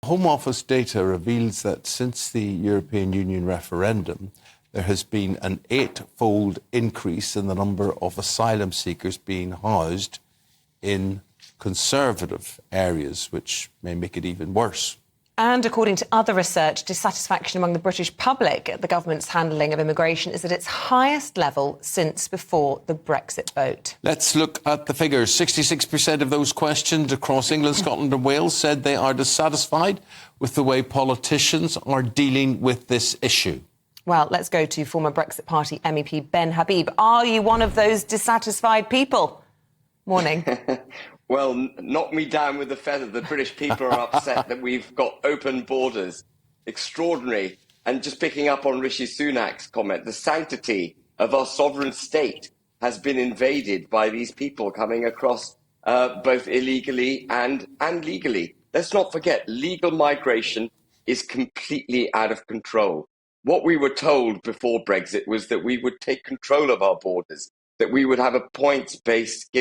Home Office data reveals that since the European Union referendum, there has been an 8-fold increase in the number of asylum seekers being housed in conservative areas, which may make it even worse. And according to other research, dissatisfaction among the British public at the government's handling of immigration is at its highest level since before the Brexit vote. Let's look at the figures. 66% of those questioned across England, Scotland and Wales said they are dissatisfied with the way politicians are dealing with this issue. Well, let's go to former Brexit Party MEP Ben Habib. Are you one of those dissatisfied people? Morning. Well, knock me down with a feather. The British people are upset that we've got open borders. Extraordinary. And just picking up on Rishi Sunak's comment, the sanctity of our sovereign state has been invaded by these people coming across both illegally and legally. Let's not forget, legal migration is completely out of control. What we were told before Brexit was that we would take control of our borders, that we would have a points-based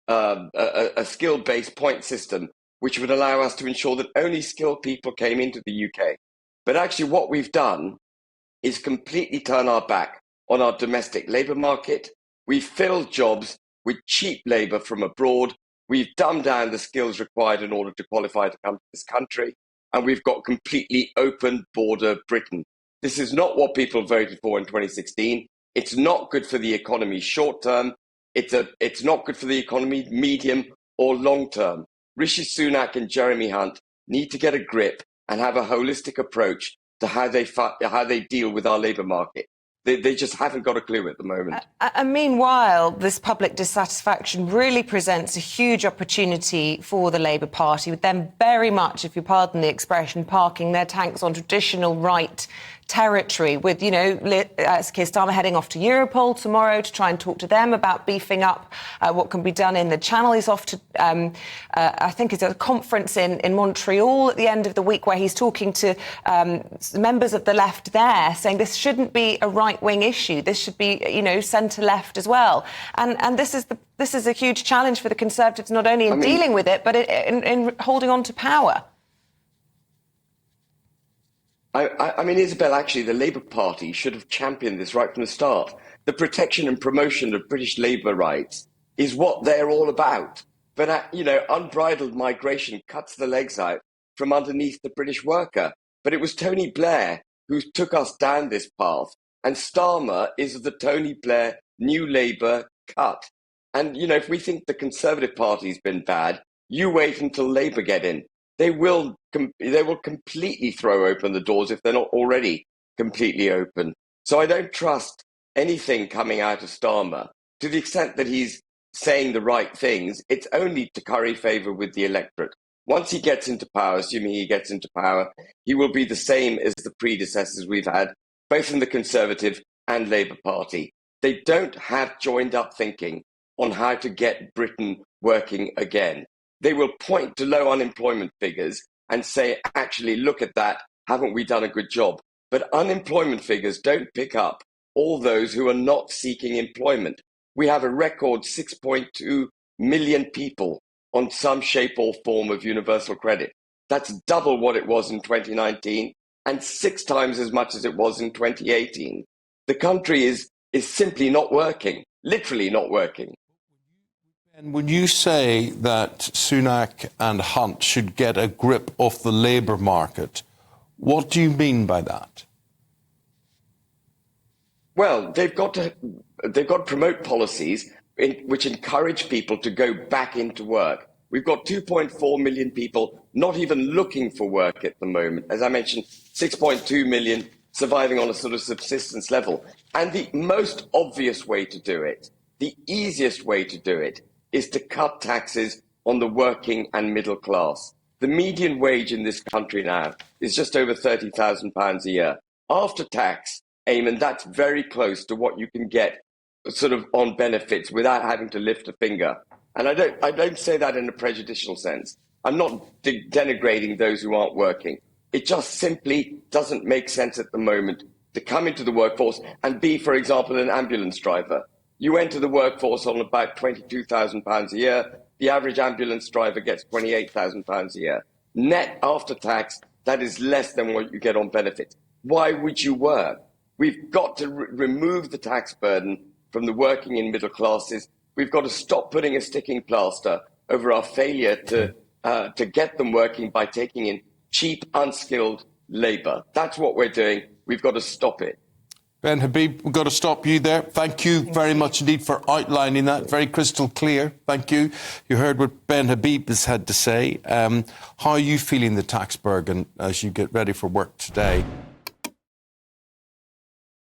a skill-based point system, which would allow us to ensure that only skilled people came into the UK. But actually what we've done is completely turn our back on our domestic labour market. We've filled jobs with cheap labour from abroad. We've dumbed down the skills required in order to qualify to come to this country. And we've got completely open border Britain. This is not what people voted for in 2016. It's not good for the economy short term. It's not good for the economy medium or long term. Rishi Sunak and Jeremy Hunt need to get a grip and have a holistic approach to how they deal with our labour market. They just haven't got a clue at the moment. And meanwhile, this public dissatisfaction really presents a huge opportunity for the Labour Party, with them very much, if you pardon the expression, parking their tanks on traditional right territory, with, you know, Keir Starmer heading off to Europol tomorrow to try and talk to them about beefing up what can be done in the Channel. He's off to, I think it's a conference in Montreal at the end of the week where he's talking to members of the left there, saying this shouldn't be a right-wing issue. This should be, you know, centre-left as well. And this is a huge challenge for the Conservatives, not only in dealing with it, but in holding on to power. I mean, Isabel, actually, the Labour Party should have championed this right from the start. The protection and promotion of British labour rights is what they're all about. But, you know, unbridled migration cuts the legs out from underneath the British worker. But it was Tony Blair who took us down this path. And Starmer is the Tony Blair New Labour cut. And, you know, if we think the Conservative Party's been bad, you wait until Labour get in. They will completely throw open the doors if they're not already completely open. So I don't trust anything coming out of Starmer. To the extent that he's saying the right things, it's only to curry favour with the electorate. Once he gets into power, assuming he gets into power, he will be the same as the predecessors we've had, both in the Conservative and Labour Party. They don't have joined up thinking on how to get Britain working again. They will point to low unemployment figures and say, actually, look at that, haven't we done a good job? But unemployment figures don't pick up all those who are not seeking employment. We have a record 6.2 million people on some shape or form of universal credit. That's double what it was in 2019 and 6 times as much as it was in 2018. The country is simply not working, literally not working. And when you say that Sunak and Hunt should get a grip of the labour market, what do you mean by that? Well, they've got to promote policies which encourage people to go back into work. We've got 2.4 million people not even looking for work at the moment. As I mentioned, 6.2 million surviving on a sort of subsistence level. And the most obvious way to do it, the easiest way to do it, is to cut taxes on the working and middle class. The median wage in this country now is just over £30,000 a year. After tax, Eamon, that's very close to what you can get sort of on benefits without having to lift a finger. And I don't say that in a prejudicial sense. I'm not denigrating those who aren't working. It just simply doesn't make sense at the moment to come into the workforce and be, for example, an ambulance driver. You enter the workforce on about £22,000 a year. The average ambulance driver gets £28,000 a year. net after tax, that is less than what you get on benefits. Why would you work? We've got to remove the tax burden from the working and middle classes. We've got to stop putting a sticking plaster over our failure to get them working by taking in cheap, unskilled labour. That's what we're doing. We've got to stop it. Ben Habib, we've got to stop you there. Thank you very much indeed for outlining that. Very crystal clear. Thank you. You heard what Ben Habib has had to say. How are you feeling the tax burden as you get ready for work today?